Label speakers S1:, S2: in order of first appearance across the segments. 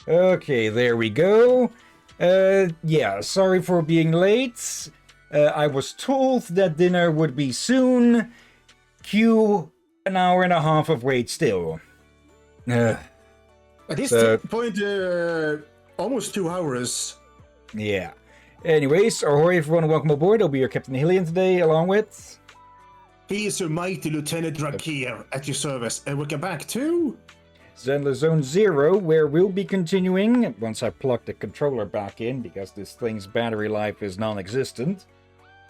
S1: Okay, there we go. Yeah, sorry for being late. I was told that dinner would be soon. Cue an hour and a half of wait still.
S2: At this
S1: So-
S2: point, almost 2 hours.
S1: Yeah. Anyways, ahoy everyone, welcome aboard. I'll be your Captain Hillian today, along with...
S2: He is your mighty Lieutenant Drakir at your service, and welcome back to...
S1: Zenless Zone 0, where we'll be continuing, once I plug the controller back in, because this thing's battery life is non-existent.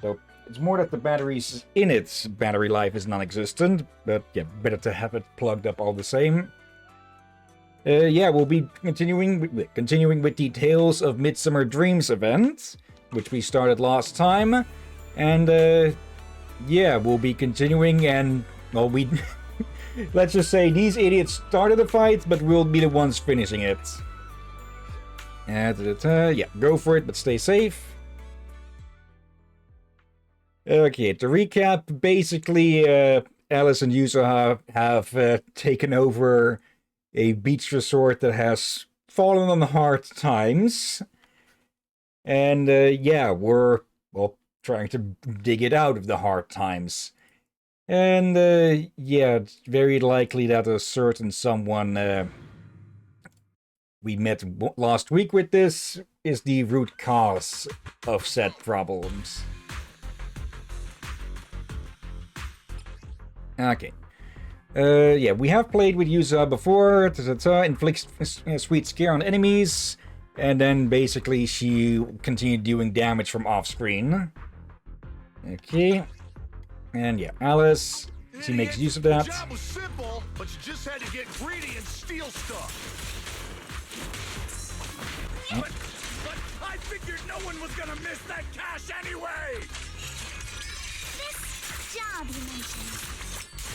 S1: So, it's more that the batteries in its battery life is non-existent, but yeah, better to have it plugged up all the same. Yeah, we'll be continuing with the Tales of Midsummer Dreams event, which we started last time. And, yeah, we'll be continuing, and, well, we... let's just say these idiots started the fight, but we'll be the ones finishing it. Yeah, go for it, but stay safe. Okay, to recap, basically, Alice and Yusa have taken over a beach resort that has fallen on hard times. And, yeah, we're, well, trying to dig it out of the hard times. And, yeah, it's very likely that a certain someone we met last week with this is the root cause of said problems. Okay. Yeah, we have played with Yusa before. Inflicts a sweet scare on enemies. And then basically she continued doing damage from off-screen. Okay. And yeah, Alice, she makes use of that.
S3: The job was simple, but you just had to get greedy and steal stuff.
S1: Oh.
S3: But I figured no one was gonna miss that cash anyway.
S4: This job you mentioned,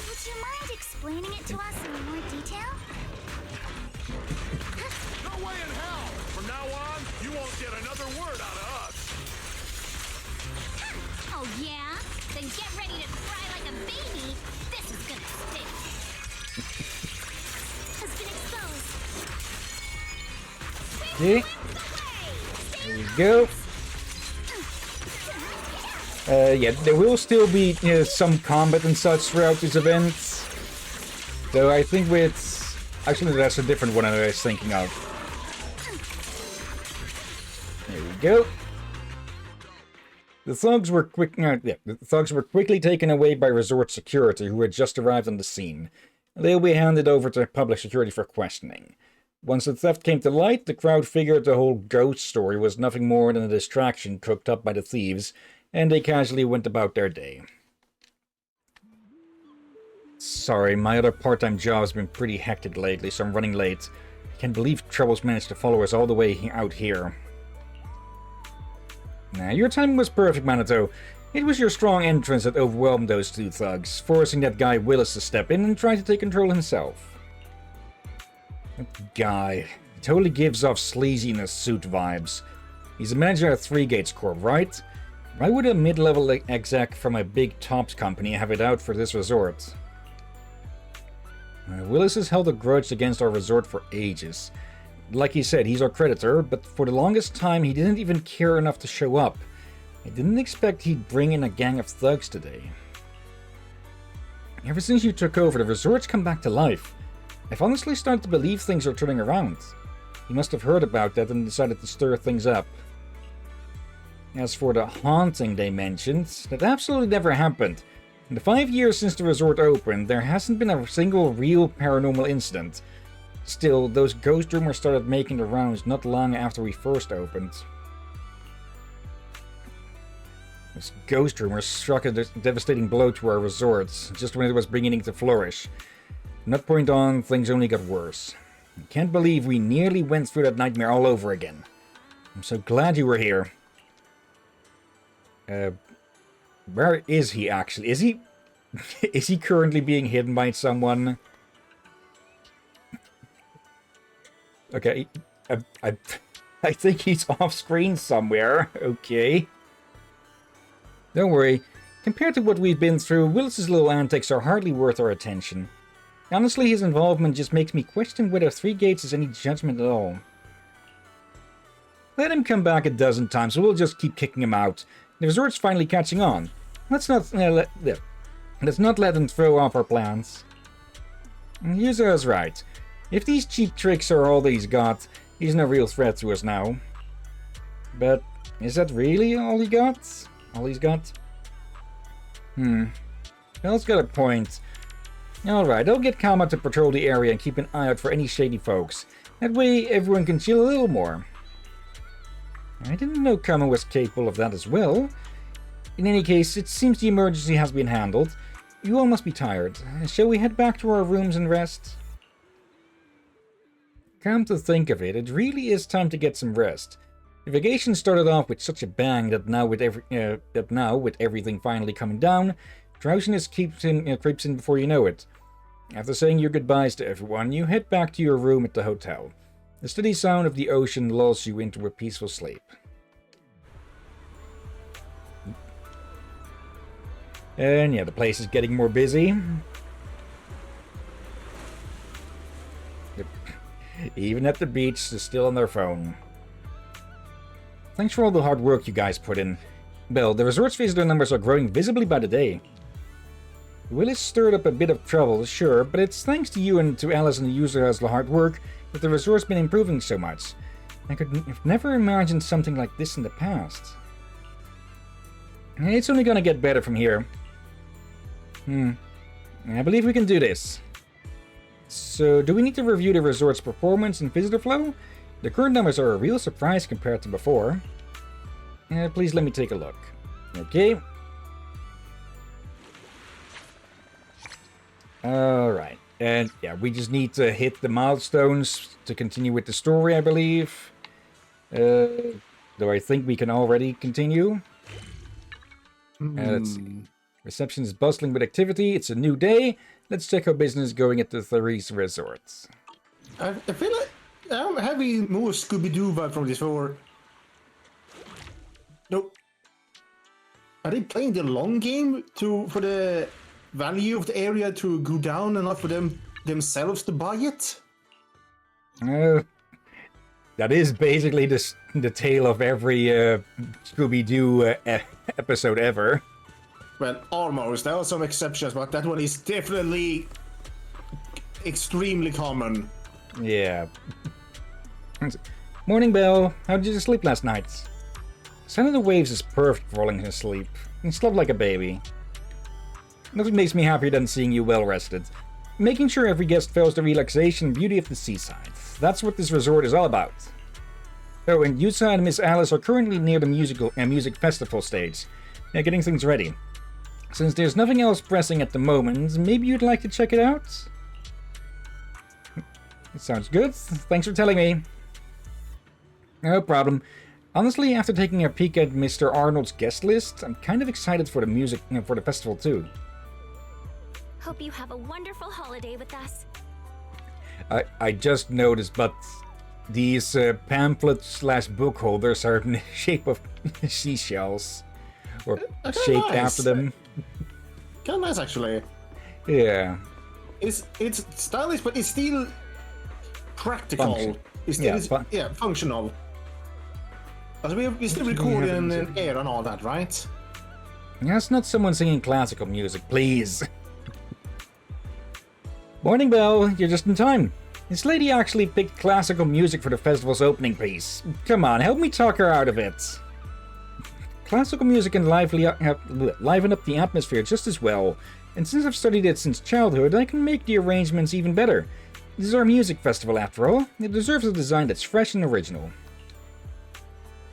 S4: would you mind explaining it to us in more detail?
S3: No way in hell. From now on, you won't get another word out of us.
S4: Oh yeah? Then get ready to cry like a baby. This is gonna stink. Has been exposed.
S1: Okay. There we go. Yeah, there will still be some combat and such throughout this event. Though I think with... Actually, that's a different one I was thinking of. There we go. The thugs were quickly taken away by resort security, who had just arrived on the scene. They'll be handed over to public security for questioning. Once the theft came to light, the crowd figured the whole ghost story was nothing more than a distraction cooked up by the thieves, and they casually went about their day. Sorry, my other part-time job has been pretty hectic lately, so I'm running late. I can't believe Trouble's managed to follow us all the way out here. Nah, your timing was perfect, Minato. It was your strong entrance that overwhelmed those two thugs, forcing that guy Willis to step in and try to take control himself. That guy, he totally gives off sleaziness suit vibes. He's a manager at Three Gates Corp, right? Why would a mid-level exec from a big tops company have it out for this resort? Willis has held a grudge against our resort for ages. Like he said, he's our creditor, but for the longest time he didn't even care enough to show up. I didn't expect he'd bring in a gang of thugs today. Ever since you took over, the resort's come back to life. I've honestly started to believe things are turning around. He must have heard about that and decided to stir things up. As for the haunting they mentioned, that absolutely never happened. In the 5 years since the resort opened, there hasn't been a single real paranormal incident. Still, those ghost rumors started making the rounds not long after we first opened. This ghost rumor struck a devastating blow to our resorts, just when it was beginning to flourish. From that point on, things only got worse. I can't believe we nearly went through that nightmare all over again. I'm so glad you were here. Where is he actually? Is he... is he currently being hidden by someone? Okay, I think he's off screen somewhere. Okay. Don't worry. Compared to what we've been through, Willis's little antics are hardly worth our attention. Honestly, his involvement just makes me question whether Three Gates is any judgment at all. Let him come back a dozen times, so we'll just keep kicking him out. The resort's finally catching on. Let's not let him throw off our plans. Yuza's right. If these cheap tricks are all that he's got, he's no real threat to us now. But is that really all he got? All he's got? Bell's got a point. Alright, I'll get Kama to patrol the area and keep an eye out for any shady folks. That way everyone can chill a little more. I didn't know Kama was capable of that as well. In any case, it seems the emergency has been handled. You all must be tired. Shall we head back to our rooms and rest? Come to think of it, it really is time to get some rest. The vacation started off with such a bang that now with everything finally coming down, drowsiness creeps in before you know it. After saying your goodbyes to everyone, you head back to your room at the hotel. The steady sound of the ocean lulls you into a peaceful sleep. And yeah, the place is getting more busy. Even at the beach, they're still on their phone. Thanks for all the hard work you guys put in. Belle, the resort's visitor numbers are growing visibly by the day. Willis stirred up a bit of trouble, sure, but it's thanks to you and to Alice and the Yuza's hard work that the resort's been improving so much. I could have never imagined something like this in the past. It's only gonna get better from here. I believe we can do this. So, do we need to review the resort's performance and visitor flow? The current numbers are a real surprise compared to before. Please let me take a look. Okay. Alright. And yeah, we just need to hit the milestones to continue with the story, I believe. Though I think we can already continue. Let's see. Reception is bustling with activity. It's a new day. Let's check how business is going at the Therese Resorts.
S2: I feel like I'm having more Scooby-Doo vibe from this before. Nope. Are they playing the long game for the value of the area to go down and not for themselves to buy it?
S1: That is basically the tale of every Scooby-Doo episode ever.
S2: Well, almost. There are some exceptions, but that one is definitely extremely common.
S1: Yeah. Morning, Belle. How did you sleep last night? Sound of the waves is perfect for falling asleep. You slept like a baby. Nothing makes me happier than seeing you well rested. Making sure every guest feels the relaxation and beauty of the seaside. That's what this resort is all about. Oh, and Yusa and Miss Alice are currently near the music festival stage. Getting things ready. Since there's nothing else pressing at the moment, maybe you'd like to check it out? It sounds good. Thanks for telling me. No problem. Honestly, after taking a peek at Mr. Arnold's guest list, I'm kind of excited for the festival too.
S4: Hope you have a wonderful holiday with us.
S1: I just noticed, but these pamphlet/book holders are in the shape of seashells. Or shaped after them.
S2: Kind of nice, actually.
S1: Yeah.
S2: It's stylish, but it's still practical. It's still, functional. We still record in air and all that, right?
S1: That's not someone singing classical music, please. Morning, Belle. You're just in time. This lady actually picked classical music for the festival's opening piece. Come on, help me talk her out of it. Classical music can liven up the atmosphere just as well, and since I've studied it since childhood, I can make the arrangements even better. This is our music festival, after all. It deserves a design that's fresh and original.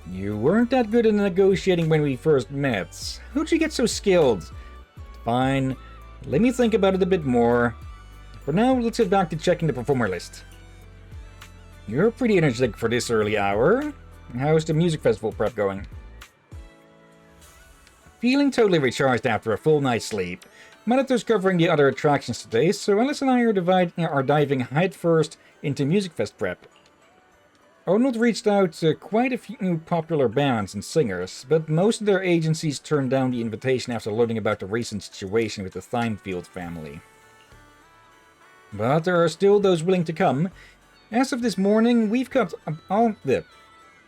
S1: You weren't that good at negotiating when we first met. How'd you get so skilled? Fine. Let me think about it a bit more. For now, let's get back to checking the performer list. You're pretty energetic for this early hour. How's the music festival prep going? Feeling totally recharged after a full night's sleep. Manito's covering the other attractions today, so Alice and I are diving headfirst into Music Fest prep. Arnold reached out to quite a few popular bands and singers, but most of their agencies turned down the invitation after learning about the recent situation with the Thimefield family. But there are still those willing to come. As of this morning, we've got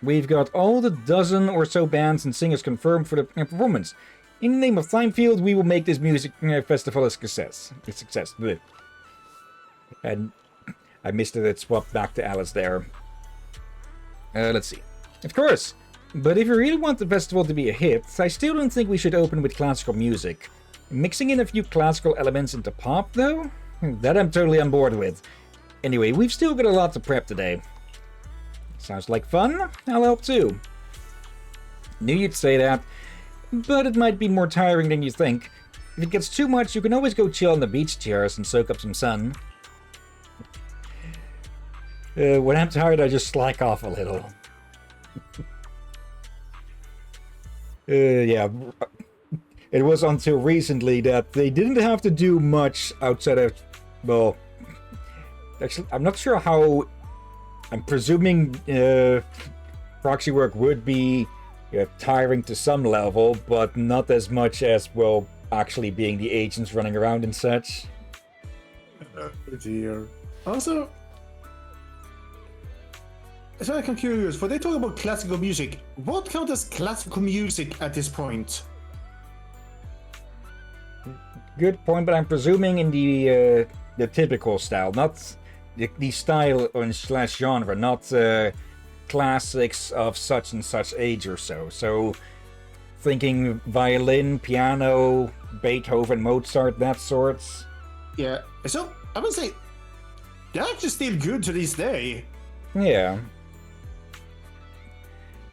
S1: We've got all the dozen or so bands and singers confirmed for the performance. In the name of Timefield, we will make this music festival a success. A success. Blech. And I missed it. It swapped back to Alice there. Let's see. Of course. But if you really want the festival to be a hit, I still don't think we should open with classical music. Mixing in a few classical elements into pop, though? That I'm totally on board with. Anyway, we've still got a lot to prep today. Sounds like fun? I'll help too. Knew you'd say that, but it might be more tiring than you think. If it gets too much, you can always go chill on the beach chairs and soak up some sun. When I'm tired, I just slack off a little. Yeah. It was until recently that they didn't have to do much outside of... Well, actually, I'm not sure how... I'm presuming proxy work would be tiring to some level, but not as much as, well, actually being the agents running around and such.
S2: Oh dear. Also, so I'm curious, when they talk about classical music, what counts as classical music at this point?
S1: Good point, but I'm presuming in the typical style, not the style or slash genre, not classics of such and such age or so. So, thinking violin, piano, Beethoven, Mozart, that sorts.
S2: Yeah, so I would say they're actually still good to this day.
S1: Yeah.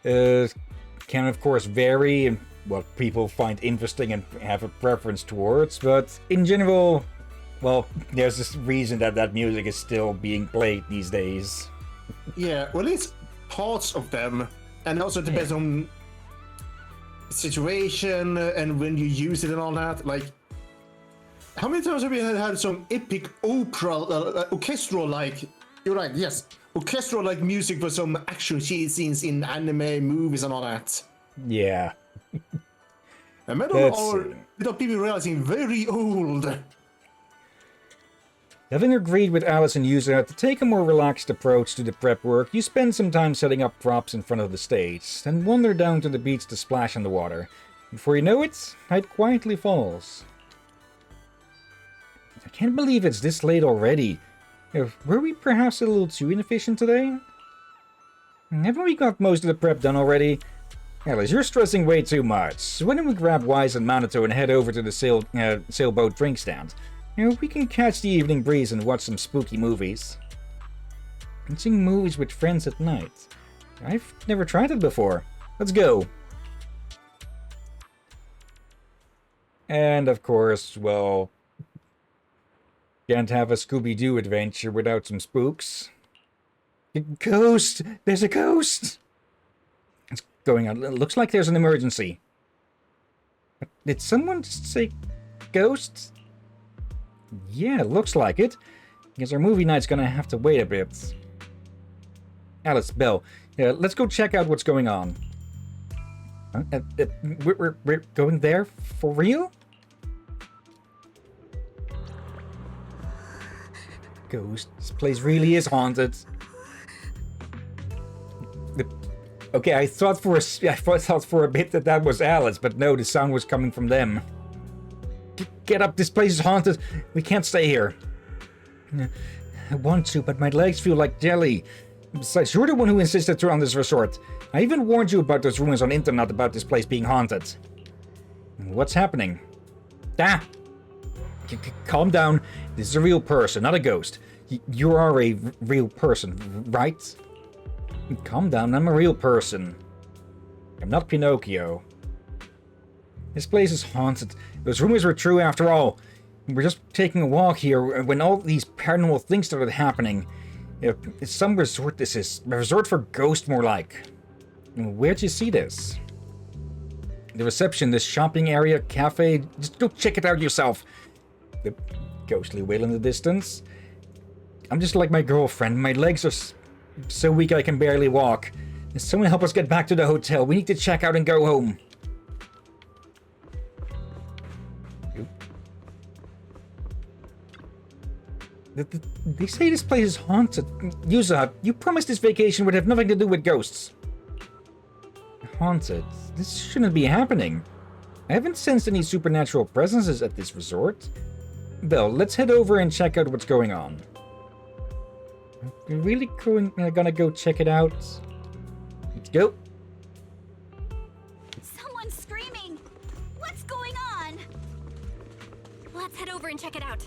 S1: Can of course vary in what people find interesting and have a preference towards, but in general, well, there's this reason that that music is still being played these days.
S2: Yeah, well, it's parts of them, and also it depends on situation and when you use it and all that. Like, how many times have you had some epic opera, orchestral like? You're right, yes, orchestral like music for some action scenes in anime movies and all that.
S1: Yeah.
S2: And metal are, without people realizing, very old.
S1: Having agreed with Alice and Yuza to take a more relaxed approach to the prep work, you spend some time setting up props in front of the stage, then wander down to the beach to splash in the water. Before you know it, night quietly falls. I can't believe it's this late already. Were we perhaps a little too inefficient today? Haven't we got most of the prep done already? Alice, you're stressing way too much. Why don't we grab Wise and Manitou and head over to the sailboat drink stand? We can catch the evening breeze and watch some spooky movies. Watching movies with friends at night. I've never tried it before. Let's go. And of course, well, can't have a Scooby-Doo adventure without some spooks. Ghost! There's a ghost! What's going on? It looks like there's an emergency. Did someone just say ghost? Yeah, looks like it. Guess our movie night's gonna have to wait a bit. Alice, Belle, let's go check out what's going on. We're going there? For real? Ghost, this place really is haunted. Okay, I thought for a bit that was Alice, but no, the sound was coming from them. Get up, this place is haunted. We can't stay here. I want to, but my legs feel like jelly. Besides, you're the one who insisted to run this resort. I even warned you about those rumors on the internet about this place being haunted. What's happening? Ah! Calm down. This is a real person, not a ghost. You are a real person, right? Calm down, I'm a real person. I'm not Pinocchio. This place is haunted. Those rumors were true after all. We're just taking a walk here when all these paranormal things started happening. It's some resort this is. A resort for ghosts, more like. Where'd you see this? The reception, this shopping area, cafe. Just go check it out yourself. The ghostly wail in the distance. I'm just like my girlfriend. My legs are so weak I can barely walk. Someone help us get back to the hotel. We need to check out and go home. They say this place is haunted. Yuza, you promised this vacation would have nothing to do with ghosts. haunted. This shouldn't be happening. I haven't sensed any supernatural presences at this resort. Well, let's head over and check out what's going on. We're really gonna go check it out. Let's go.
S4: Someone's screaming! What's going on? Let's head over and check it out.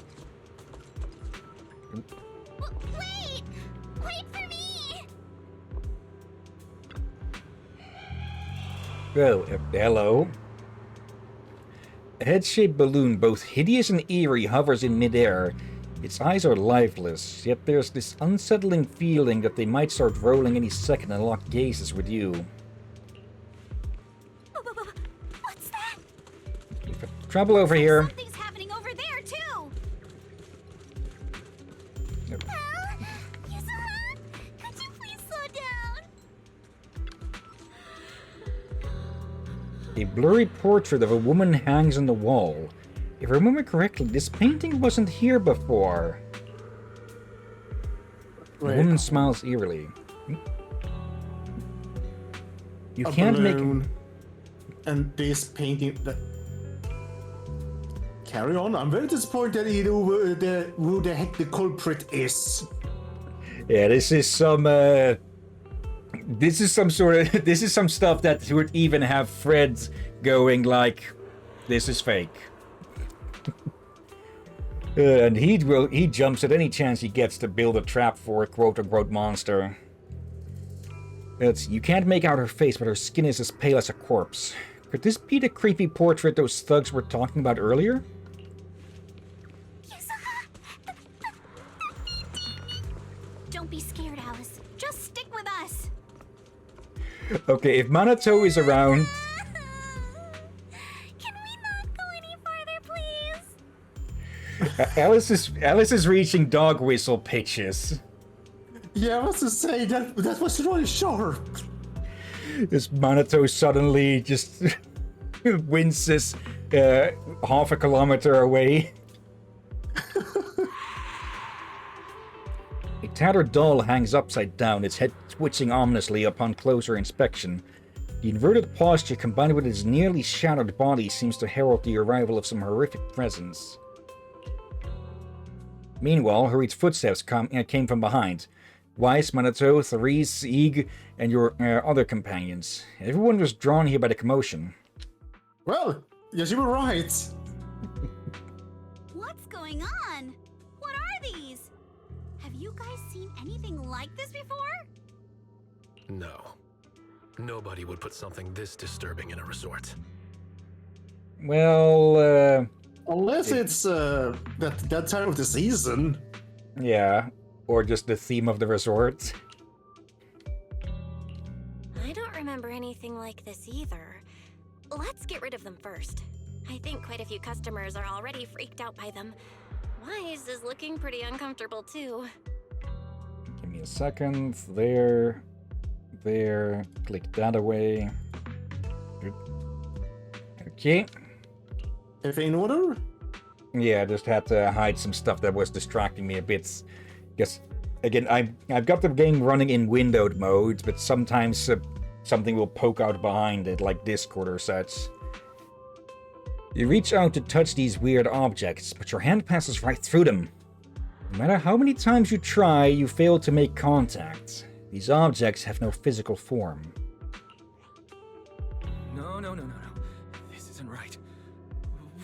S4: Wait! Wait for me!
S1: Oh, hello. A head-shaped balloon, both hideous and eerie, hovers in midair. Its eyes are lifeless, yet there's this unsettling feeling that they might start rolling any second and lock gazes with you.
S4: What's that?
S1: Trouble over here.
S4: Something's happening over there, too! Yuzuma, could you please slow down?
S1: A blurry portrait of a woman hangs on the wall. If I remember correctly, this painting wasn't here before. The
S2: Wait.
S1: woman smiles eerily. You
S2: A
S1: can't
S2: balloon. And this painting. Carry on. I'm very disappointed in who the heck the culprit is.
S1: Yeah, this is some this is some stuff that would even have Fred going like, this is fake. And he jumps at any chance he gets to build a trap for a quote-unquote monster. You can't make out her face, but her skin is as pale as a corpse. Could this be the creepy portrait those thugs were talking about earlier?
S4: Don't be scared, Alice. Just stick with us.
S1: Okay, if Minato is around...
S4: Can we not go any farther, please?
S1: Alice is reaching dog whistle pitches.
S2: Yeah, I was to say that was really sharp.
S1: This Minato suddenly just winces half a kilometer away. A tattered doll hangs upside down, its head twitching ominously upon closer inspection. The inverted posture combined with its nearly shattered body seems to herald the arrival of some horrific presence. Meanwhile, hurried footsteps came from behind. Weiss, Minato, Therese, Ig, and your other companions. Everyone was drawn here by the commotion.
S2: Well, yes, you were right.
S4: What's going on? What are these? Have you guys seen anything like this before?
S5: No. Nobody would put something this disturbing in a resort.
S1: Well,
S2: Unless it's that time of the season.
S1: yeah. Or just the theme of the resort.
S6: I don't remember anything like this either. Let's get rid of them first. I think quite a few customers are already freaked out by them. Wise is looking pretty uncomfortable too.
S1: Give me a second. There. Click that away. Okay.
S2: Everything in order?
S1: Yeah, I just had to hide some stuff that was distracting me a bit. Guess again, I've got the game running in windowed mode, but sometimes something will poke out behind it, like Discord or such. You reach out to touch these weird objects, but your hand passes right through them. No matter how many times you try, you fail to make contact. These objects have no physical form.
S7: No. This isn't right.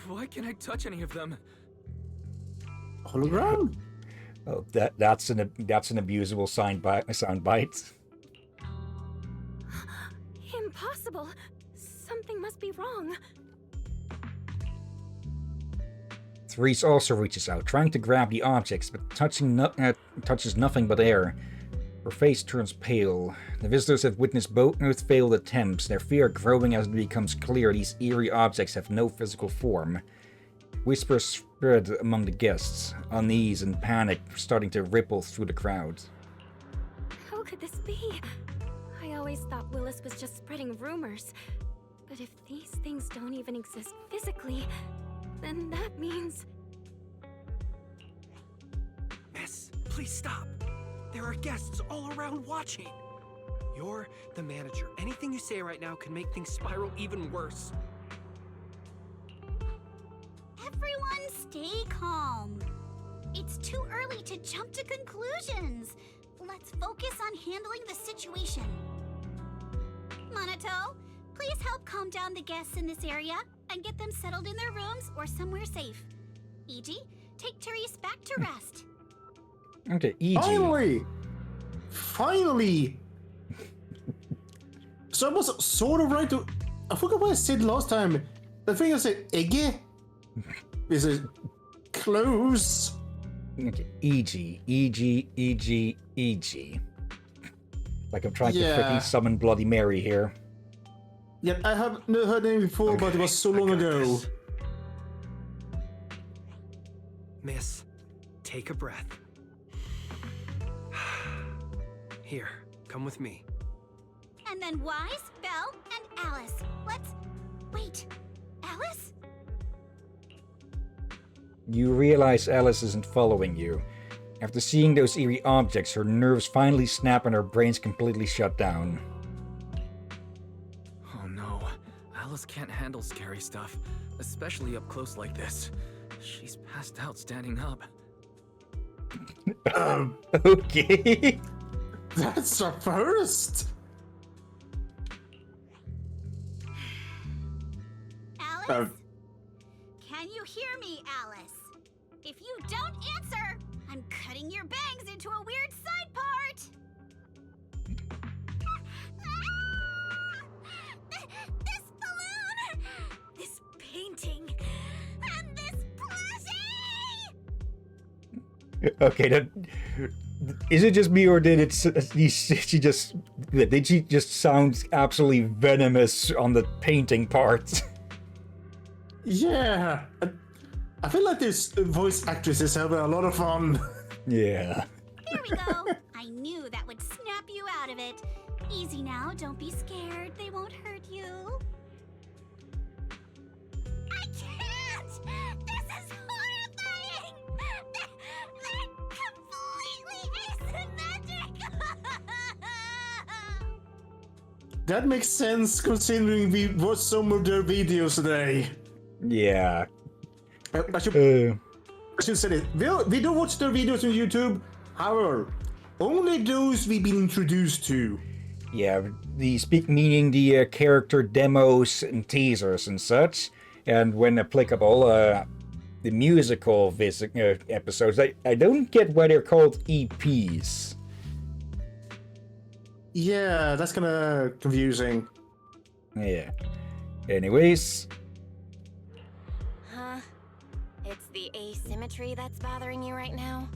S7: Why can't I touch any of them?
S2: Hologram?
S1: Oh, that's an abusable soundbite.
S6: Impossible! Something must be wrong.
S1: Therese also reaches out, trying to grab the objects, but touches nothing but air. Her face turns pale. The visitors have witnessed both failed attempts, their fear growing as it becomes clear these eerie objects have no physical form. Whispers spread among the guests, unease and panic starting to ripple through the crowd.
S6: How could this be? I always thought Willis was just spreading rumors. But if these things don't even exist physically, then that means...
S7: Miss, please stop. There are guests all around watching. You're the manager. Anything you say right now can make things spiral even worse.
S4: Everyone stay calm. It's too early to jump to conclusions. Let's focus on handling the situation. Monato, please help calm down the guests in this area and get them settled in their rooms or somewhere safe. E.G., take Therese back to rest.
S1: Okay, E.G.
S2: Finally! So I was sort of right to. I forgot what I said last time. The thing I said, Egge? Is it close?
S1: Okay, E.G., E.G., E.G., E.G. Like I'm trying to freaking summon Bloody Mary here.
S2: Yeah, I have never heard the name before, but it was so long ago.
S7: Miss, take a breath. Here, come with me.
S4: And then Wise, Belle, and Alice. Let's... Wait, Alice?
S1: You realize Alice isn't following you. After seeing those eerie objects, her nerves finally snap and her brain's completely shut down.
S7: Oh no, Alice can't handle scary stuff, especially up close like this. She's passed out standing up.
S1: Okay.
S2: That's a first!
S4: Alice? Can you hear me, Alice? If you don't answer, I'm cutting your bangs into a weird side part! This balloon! This painting! And this plushie!
S1: Okay, that... Is it just me or did she just sound absolutely venomous on the painting part?
S2: Yeah. I feel like these voice actresses have a lot of fun.
S1: Yeah.
S4: Here we go. I knew that would snap you out of it. Easy now, don't be scared. They won't hurt you. I can't! This is horrifying! They're completely asymmetric!
S2: That makes sense considering we watched some of their videos today.
S1: Yeah.
S2: I should say this. We do watch their videos on YouTube. However, only those we've been introduced to.
S1: Yeah, meaning the character demos and teasers and such, and when applicable, the musical episodes. I don't get why they're called EPs.
S2: Yeah, that's kind of confusing.
S1: Yeah. Anyways.
S6: Huh? It's the asymmetry that's bothering you right now?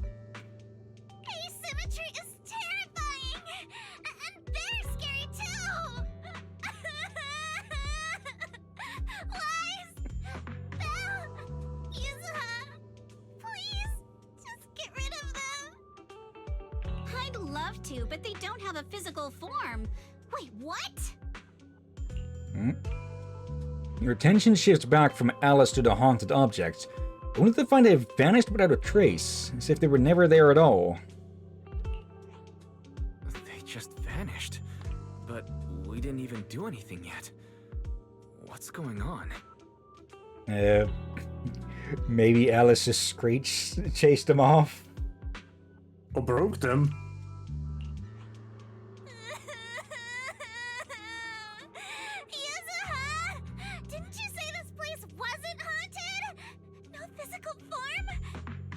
S4: Asymmetry is terrifying! And they're scary too! Wise! Belle! Yuzuha! Please, just get rid of them! I'd love to, but they don't have a physical form. Wait, what?
S1: Your attention shifts back from Alice to the haunted objects, only to find they've vanished without a trace, as if they were never there at all.
S7: They just vanished. But we didn't even do anything yet. What's going on?
S1: Maybe Alice's screech chased them off?
S2: Or broke them.
S4: Yuzuha! Didn't you say this place wasn't haunted? No physical form?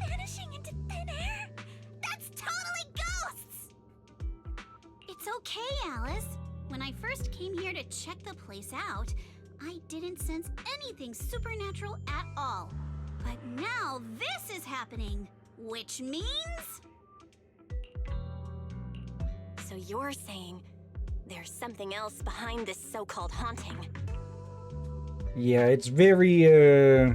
S4: Vanishing into thin air? That's totally ghosts! It's okay, Alice. When I first came here to check the place out, I didn't sense anything supernatural at all. But now this is happening, which means...
S6: So you're saying there's something else behind this so-called haunting?
S1: Yeah, it's very,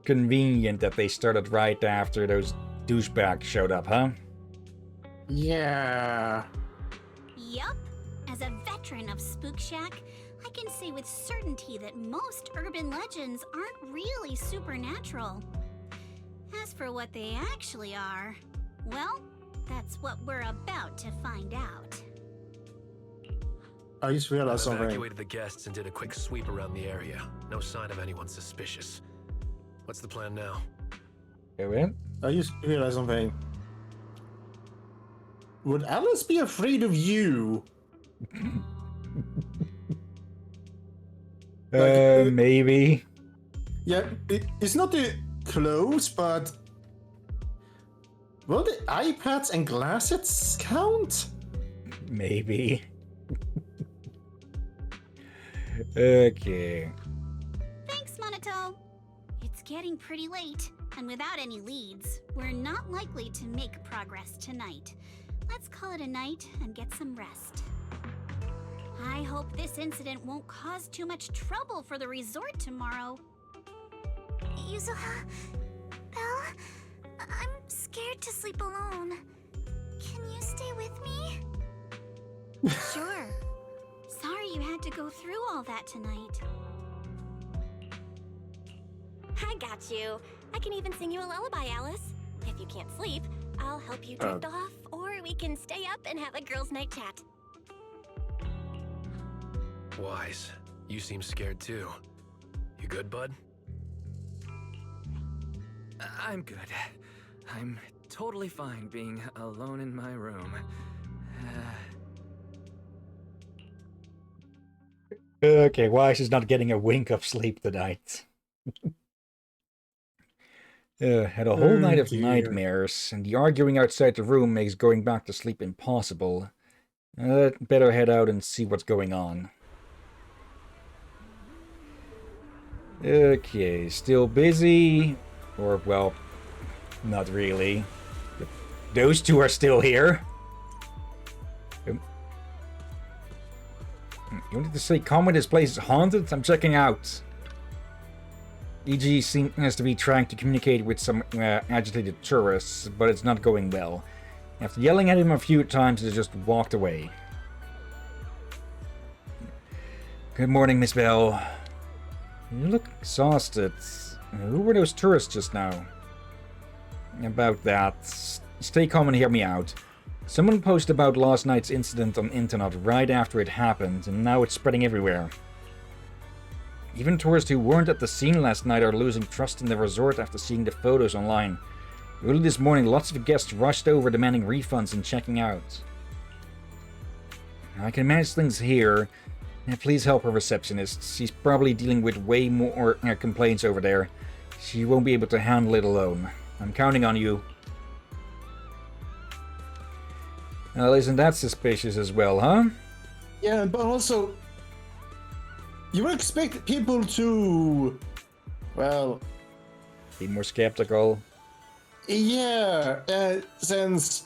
S1: convenient that they started right after those douchebags showed up, huh?
S2: Yeah.
S4: Yup. As a veteran of Spook Shack, I can say with certainty that most urban legends aren't really supernatural. As for what they actually are, well, that's what we're about to find out.
S2: I just realized
S5: I've
S2: something.
S5: evacuated the guests and did a quick sweep around the area. No sign of anyone suspicious. What's the plan now?
S1: Go in.
S2: I just realized something. Would Alice be afraid of you?
S1: Maybe.
S2: Yeah, it's not the clothes, but will the iPads and glasses count?
S1: Maybe. Okay.
S4: Thanks, Monato. It's getting pretty late, and without any leads, we're not likely to make progress tonight. Let's call it a night and get some rest. I hope this incident won't cause too much trouble for the resort tomorrow. Yuzuha, Belle, I'm scared to sleep alone. Can you stay with me? Sure. Sorry you had to go through all that tonight.
S6: I got you. I can even sing you a lullaby, Alice. If you can't sleep, I'll help you drift off, or we can stay up and have a girls' night chat.
S5: Wise, you seem scared too. You good, bud?
S7: I'm good. I'm totally fine being alone in my room.
S1: Okay, Wise is not getting a wink of sleep tonight. Had a whole night of
S2: dear.
S1: nightmares, and the arguing outside the room makes going back to sleep impossible. Better head out and see what's going on. Okay, still busy. Or, well, not really. Those two are still here. You wanted to say, comment this place is haunted? I'm checking out. EG seems to be trying to communicate with some agitated tourists, but it's not going well. After yelling at him a few times, he just walked away. Good morning, Miss Bell. You look exhausted. Who were those tourists just now? About that, stay calm and hear me out. Someone posted about last night's incident on internet right after it happened, and now it's spreading everywhere. Even tourists who weren't at the scene last night are losing trust in the resort after seeing the photos online. Early this morning, lots of guests rushed over demanding refunds and checking out. I can manage things here. Please help her receptionist. She's probably dealing with way more complaints over there. She won't be able to handle it alone. I'm counting on you. Well, isn't that suspicious as well, huh?
S2: Yeah, but also, you would expect people to, well,
S1: Be more skeptical.
S2: yeah, since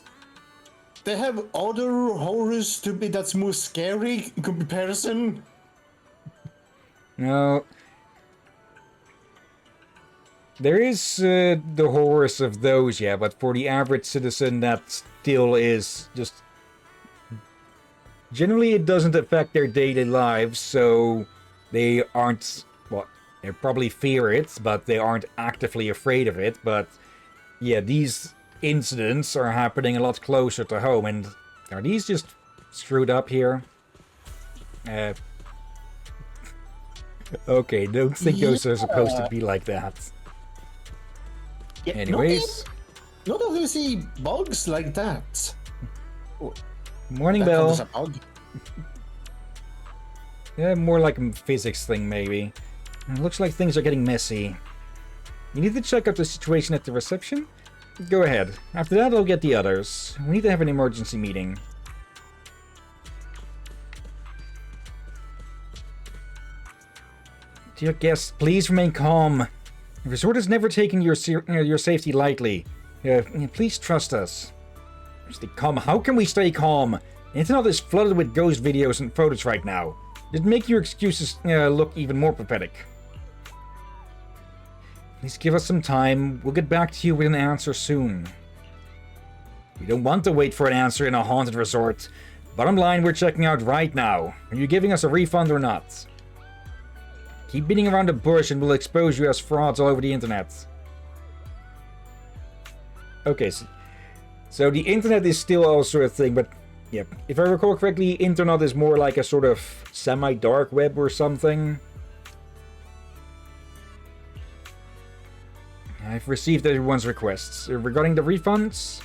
S2: they have other horrors to be that's more scary in comparison.
S1: No. There is the horrors of those, yeah, but for the average citizen, that still is just... Generally, it doesn't affect their daily lives, so they aren't... Well, they probably fear it, but they aren't actively afraid of it. But, yeah, these incidents are happening a lot closer to home, and are these just screwed up here? Okay, don't think those are supposed to be like that.
S2: Yeah,
S1: Anyways,
S2: not often see bugs like that.
S1: morning
S2: That
S1: bell.
S2: counts as a bug.
S1: Yeah, more like a physics thing, maybe. It looks like things are getting messy. You need to check out the situation at the reception? Go ahead. After that, I'll get the others. We need to have an emergency meeting. Dear guests, please remain calm. The resort has never taken your safety lightly. Please trust us. Stay calm. How can we stay calm? The internet is flooded with ghost videos and photos right now. It'd make your excuses look even more pathetic. Please give us some time. We'll get back to you with an answer soon. We don't want to wait for an answer in a haunted resort. Bottom line, we're checking out right now. Are you giving us a refund or not? Keep beating around the bush and we'll expose you as frauds all over the internet. Okay, so the internet is still also a thing, but Yep. If I recall correctly, internet is more like a sort of semi-dark web or something. I've received everyone's requests. Regarding the refunds,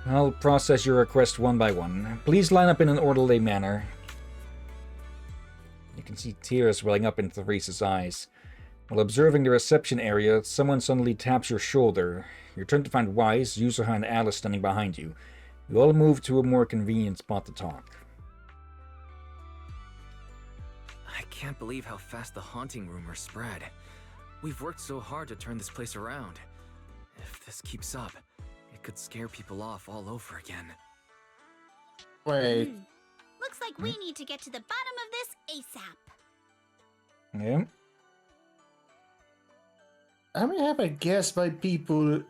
S1: I'll process your request one by one. Please line up in an orderly manner. You can see tears welling up in Therese's eyes. While observing the reception area, someone suddenly taps your shoulder. You turn to find Wise, Yuzuha, and Alice standing behind you. You all move to a more convenient spot to talk.
S7: I can't believe how fast the haunting rumors spread. We've worked so hard to turn this place around. If this keeps up, it could scare people off all over again.
S2: Wait.
S4: Looks like we need to get to the bottom of this ASAP.
S1: Yeah.
S2: I mean, have a guess why people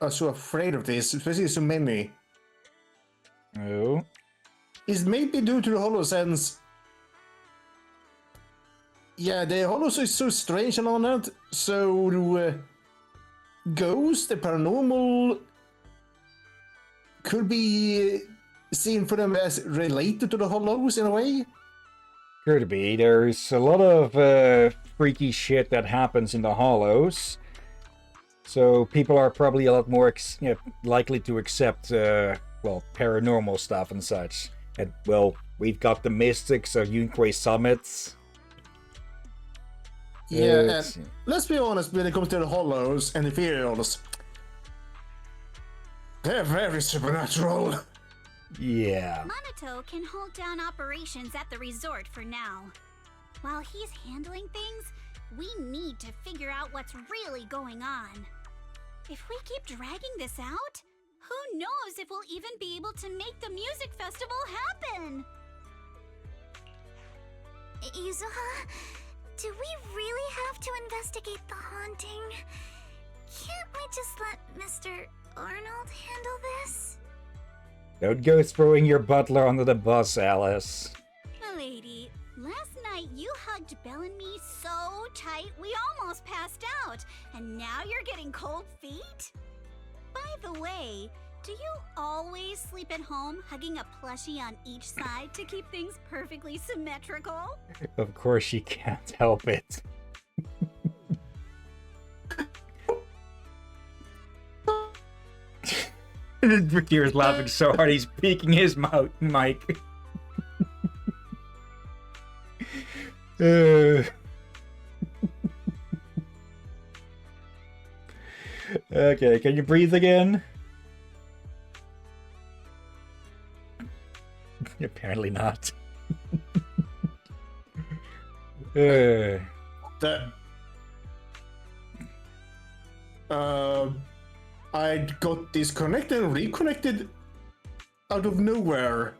S2: are so afraid of this, especially so many.
S1: Oh.
S2: Is maybe due to the HoloSense. Yeah, the HoloSense is so strange and all that. So, ghosts, the paranormal, could be seen for them as related to the Holos in a way.
S1: Could be. There's a lot of freaky shit that happens in the Hollows. So people are probably a lot more likely to accept, well, paranormal stuff and such. And, well, we've got the Mystics of Yunque Summits.
S2: Yeah, and let's be honest, when it comes to the Hollows and Ethereals, they're very supernatural.
S1: Yeah.
S4: Monato can hold down operations at the resort for now. While he's handling things, we need to figure out what's really going on. If we keep dragging this out, who knows if we'll even be able to make the music festival happen? Yuzuha, do we really have to investigate the haunting? Can't we just let Mr. Arnold handle this?
S1: Don't go throwing your butler under the bus, Alice.
S4: Milady, last night you hugged Belle and me so tight we almost passed out, and now you're getting cold feet? By the way, do you always sleep at home hugging a plushie on each side to keep things perfectly symmetrical?
S1: Of course she can't help it. Drakir's laughing so hard he's peeking his mic. Okay, can you breathe again? Apparently not.
S2: I got disconnected and reconnected out of nowhere.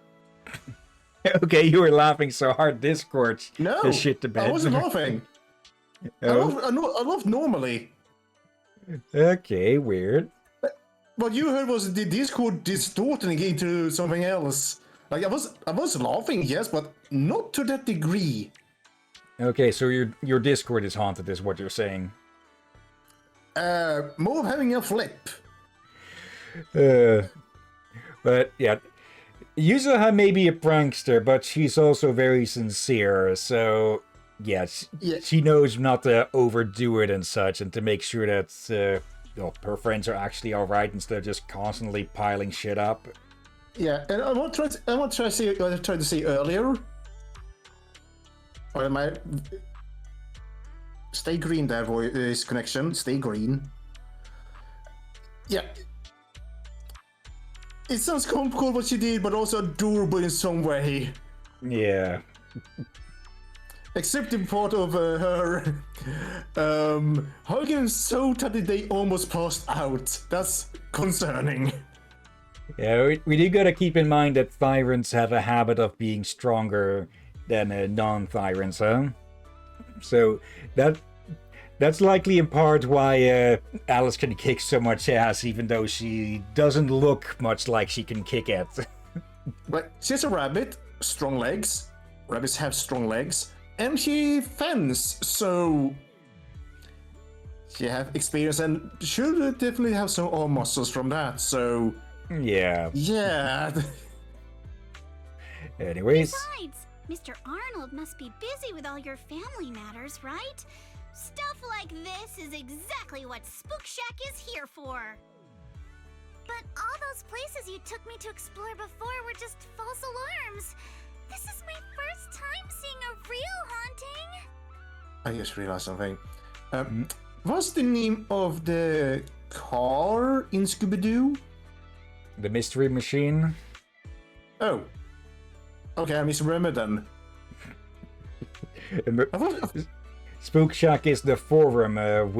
S1: Okay, you were laughing so hard Discord.
S2: No,
S1: the shit to bed.
S2: I wasn't laughing.
S1: Oh.
S2: I laugh normally.
S1: Okay, weird.
S2: What you heard was the Discord distorting into something else. Like I was laughing, yes, but not to that degree.
S1: Okay, so your Discord is haunted, is what you're saying.
S2: More of having a flip.
S1: But yeah, Yuzuha may be a prankster, but she's also very sincere. So yes, she knows not to overdo it and such, and to make sure that her friends are actually all right instead of just constantly piling shit up.
S2: Yeah, and I want to try to say what I tried to say earlier. Or am I? Stay green there, voice connection. Stay green. Yeah. It sounds cool what she did, but also adorable in some way.
S1: Yeah.
S2: Except the part of her hugging so tight that they almost passed out. That's concerning.
S1: Yeah, we do gotta keep in mind that Thyrants have a habit of being stronger than non-Thyrants, huh? So that's likely in part why Alice can kick so much ass, even though she doesn't look much like she can kick it.
S2: But she's a rabbit, strong legs. Rabbits have strong legs. And she fends, so she have experience and should definitely have some arm muscles from that, so...
S1: Yeah.
S2: Yeah.
S1: Anyways,
S4: Besides, Mr. Arnold must be busy with all your family matters, right? Stuff like this is exactly what Spook Shack is here for.
S6: But all those places you took me to explore before were just false alarms. This is my first time seeing a real haunting.
S2: I just realized something. What's the name of the car in Scooby-Doo?
S1: the mystery machine.
S2: Oh. Okay, I misremembered then. I thought-
S1: Spook Shack is the forum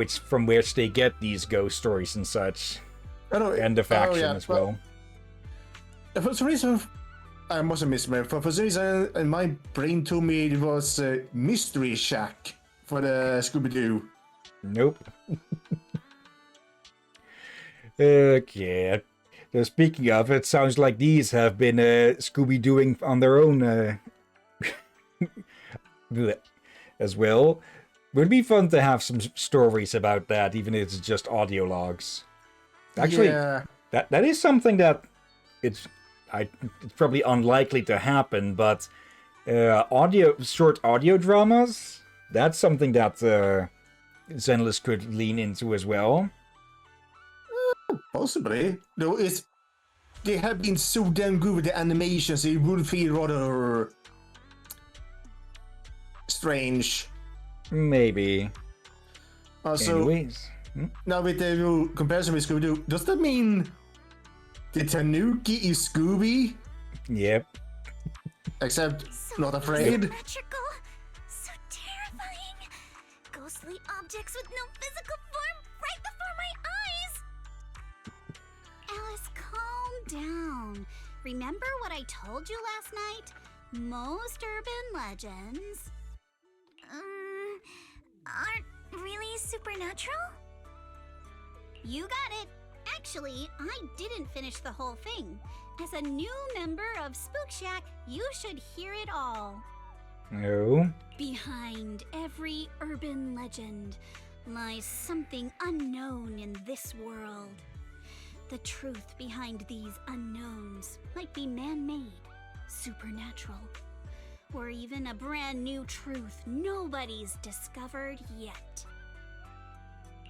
S1: from which they get these ghost stories and such.
S2: I know,
S1: And the faction as well.
S2: For some reason, I must have misremembered. For some reason, my brain told me it was Mystery Shack for the Scooby-Doo.
S1: Nope. Okay. So speaking of, it sounds like these have been Scooby-Dooing on their own as well. Would be fun to have some stories about that, even if it's just audio logs. Actually,
S2: Yeah.
S1: that is something that it's probably unlikely to happen, but short audio dramas, that's something that Zenless could lean into as well.
S2: Possibly. Though they have been so damn good with the animations, it would feel rather strange.
S1: Maybe.
S2: Also,
S1: Anyways.
S2: now with the new comparison with Scooby-Doo, does that mean the Tanuki is Scooby?
S1: Yep.
S2: Except
S6: So
S2: not afraid?
S6: symmetrical, so terrifying. Ghostly objects with no physical form right before my eyes.
S4: Alice, calm down. Remember what I told you last night? Most urban legends.
S6: Aren't really supernatural?
S4: You got it. Actually, I didn't finish the whole thing. As a new member of Spook Shack, you should hear it all.
S1: No.
S4: Behind every urban legend lies something unknown in this world. The truth behind these unknowns might be man-made, supernatural, or even a brand new truth nobody's discovered yet.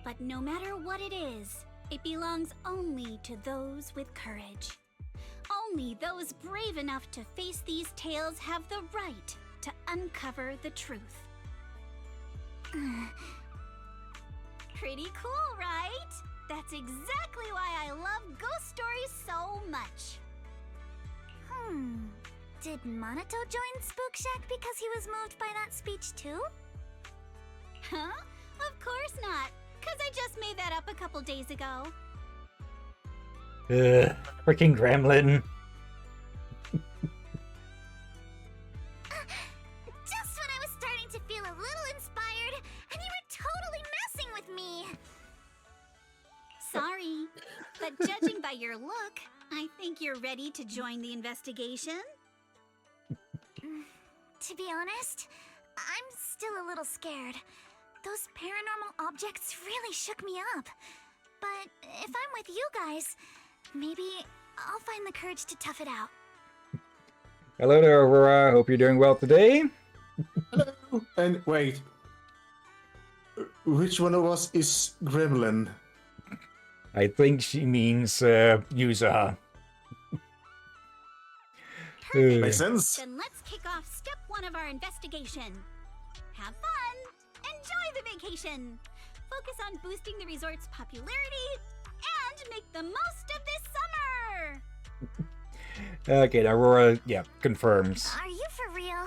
S4: But no matter what it is, it belongs only to those with courage. Only those brave enough to face these tales have the right to uncover the truth. Pretty cool, right? That's exactly why I love ghost stories so much.
S6: Did Monato join Spook Shack because he was moved by that speech too?
S4: Huh? Of course not, because I just made that up a couple days ago.
S1: Freaking gremlin.
S6: Just when I was starting to feel a little inspired, and you were totally messing with me.
S4: Sorry, but judging by your look, I think you're ready to join the investigation.
S6: To be honest, I'm still a little scared. Those paranormal objects really shook me up. But if I'm with you guys, maybe I'll find the courage to tough it out.
S1: Hello there, Aurora. Hope you're doing well today.
S2: Hello. And wait. Which one of us is Gremlin?
S1: I think she means Yuza.
S2: Makes sense.
S4: Then let's kick off step 1 of our investigation. Have fun! Enjoy the vacation! Focus on boosting the resort's popularity and make the most of this summer!
S1: Okay, now Aurora, yeah, confirms.
S6: Are you for real?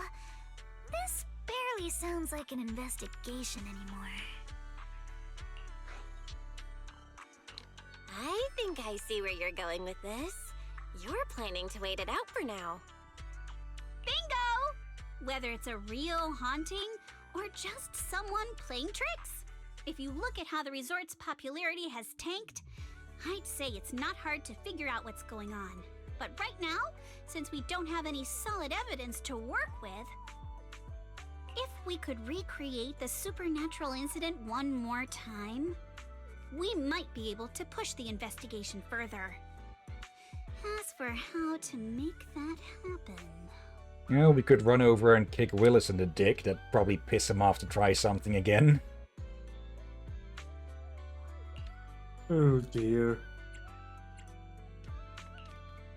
S6: This barely sounds like an investigation anymore. I think I see where you're going with this. You're planning to wait it out for now.
S4: Bingo! Whether it's a real haunting or just someone playing tricks. If you look at how the resort's popularity has tanked, I'd say it's not hard to figure out what's going on. But right now, since we don't have any solid evidence to work with, if we could recreate the supernatural incident one more time, we might be able to push the investigation further. As for how to make that happen...
S1: Well, we could run over and kick Willis in the dick. That'd probably piss him off to try something again.
S2: Oh dear.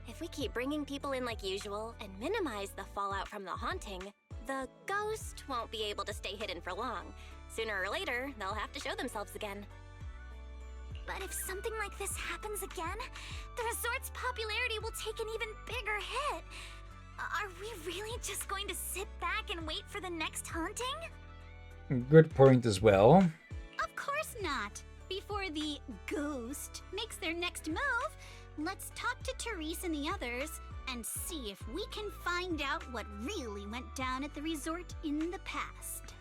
S6: If we keep bringing people in like usual and minimize the fallout from the haunting, the ghost won't be able to stay hidden for long. Sooner or later, they'll have to show themselves again.
S4: But if something like this happens again, the resort's popularity will take an even bigger hit. Are we really just going to sit back and wait for the next haunting?
S1: Good point as well.
S4: Of course not. Before the ghost makes their next move, let's talk to Therese and the others and see if we can find out what really went down at the resort in the past.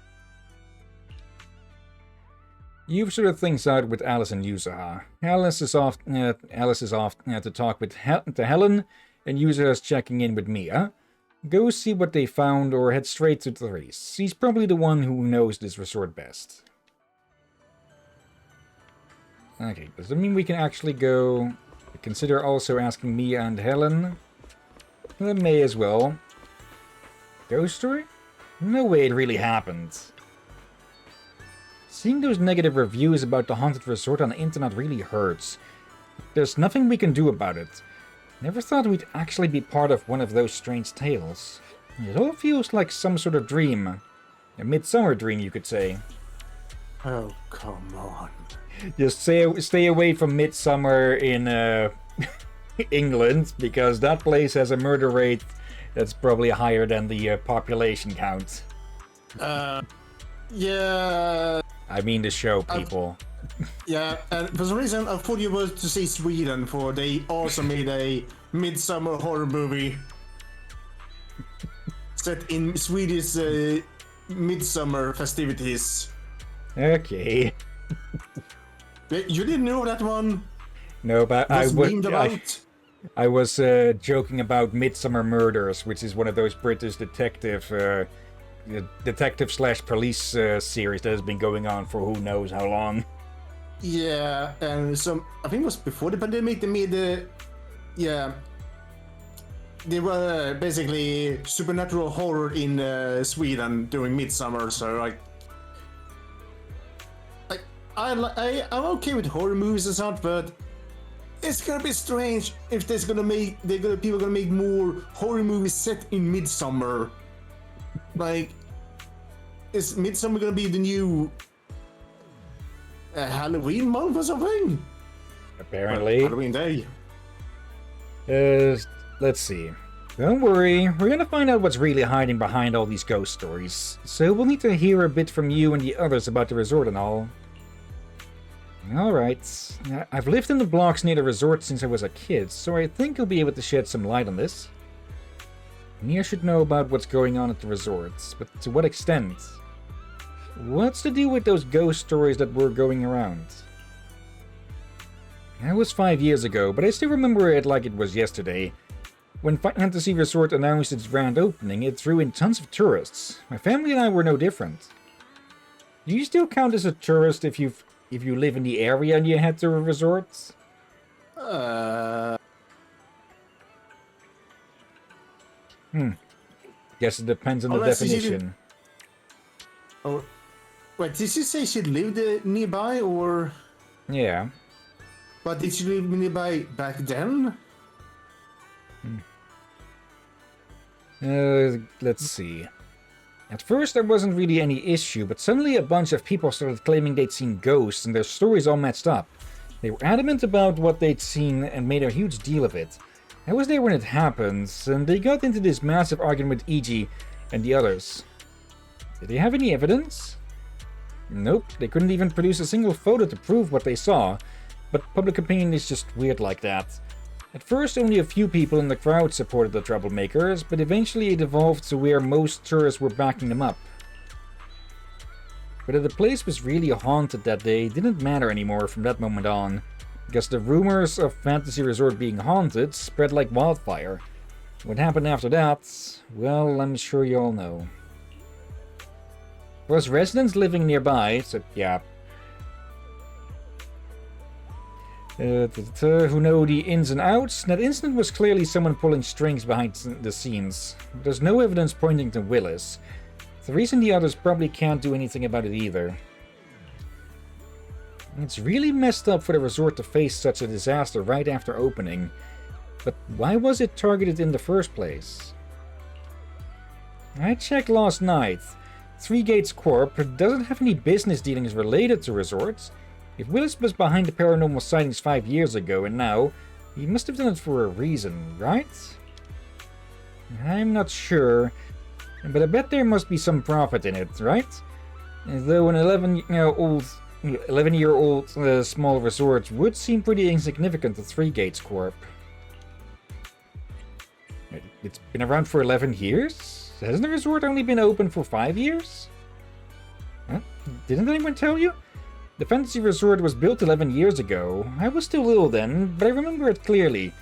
S1: You've sorted things out with Alice and Yuzaha. Alice is off to talk with to Helen, and Yuzaha's checking in with Mia. Go see what they found or head straight to Therese. She's probably the one who knows this resort best. Okay, does that mean we can actually go... Consider also asking Mia and Helen? Well, may as well. Ghost story? No way it really happened. Seeing those negative reviews about the haunted resort on the internet really hurts. There's nothing we can do about it. Never thought we'd actually be part of one of those strange tales. It all feels like some sort of dream. A midsummer dream, you could say.
S2: Oh, come on.
S1: Just stay away from midsummer in England, because that place has a murder rate that's probably higher than the population count.
S2: Yeah.
S1: I mean the show, people.
S2: Yeah, and for some reason I thought you were to see Sweden, for they also made a midsummer horror movie set in Swedish midsummer festivities.
S1: Okay.
S2: You didn't know that one?
S1: No, but I was joking about Midsummer Murders, which is one of those British detective slash police series that has been going on for who knows how long.
S2: Yeah, and some, I think it was before the pandemic, they made they were basically supernatural horror in Sweden during Midsummer, so I'm okay with horror movies and such, but it's gonna be strange if people gonna make more horror movies set in Midsummer. Like, is Midsummer gonna be the new Halloween month or something?
S1: Apparently.
S2: Halloween day.
S1: Let's see. Don't worry, we're gonna find out what's really hiding behind all these ghost stories. So we'll need to hear a bit from you and the others about the resort and all. Alright. I've lived in the blocks near the resort since I was a kid, so I think you'll be able to shed some light on this. Mia should know about what's going on at the resorts, but to what extent? What's to do with those ghost stories that were going around? That was 5 years ago, but I still remember it like it was yesterday. When Fantasy Resort announced its grand opening, it drew in tons of tourists. My family and I were no different. Do you still count as a tourist if you live in the area and you head to a resort? Guess it depends on the definition.
S2: Oh, wait, did she say she lived nearby, or?
S1: Yeah.
S2: But did she live nearby back then?
S1: Let's see. At first there wasn't really any issue, but suddenly a bunch of people started claiming they'd seen ghosts and their stories all matched up. They were adamant about what they'd seen and made a huge deal of it. I was there when it happened, and they got into this massive argument with E.G. and the others. Did they have any evidence? Nope, they couldn't even produce a single photo to prove what they saw, but public opinion is just weird like that. At first, only a few people in the crowd supported the troublemakers, but eventually it evolved to where most tourists were backing them up. Whether the place was really haunted that day didn't matter anymore from that moment on, because the rumors of Fantasy Resort being haunted spread like wildfire. What happened after that, well, I'm sure you all know. For us residents living nearby, so yeah. Who know the ins and outs. That incident was clearly someone pulling strings behind the scenes. There's no evidence pointing to Willis. The reason the others probably can't do anything about it either. It's really messed up for the resort to face such a disaster right after opening. But why was it targeted in the first place? I checked last night. Three Gates Corp doesn't have any business dealings related to resorts. If Willis was behind the paranormal sightings 5 years ago and now, he must have done it for a reason, right? I'm not sure, but I bet there must be some profit in it, right? Though an 11-year-old small resort would seem pretty insignificant to Three Gates Corp. It's been around for 11 years? Hasn't the resort only been open for 5 years? Huh? Didn't anyone tell you? The fantasy resort was built 11 years ago. I was still little then, but I remember it clearly.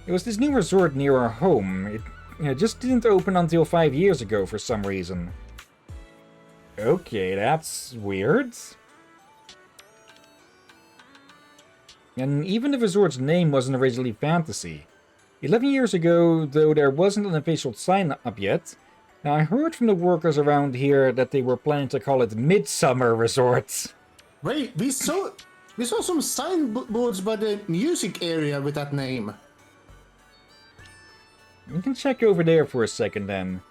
S1: It was this new resort near our home. It just didn't open until 5 years ago for some reason. Okay, that's weird. And even the resort's name wasn't originally fantasy. 11 years ago, though there wasn't an official sign up yet, now I heard from the workers around here that they were planning to call it Midsummer Resort.
S2: Wait, we saw some signboards by the music area with that name.
S1: We can check over there for a second then.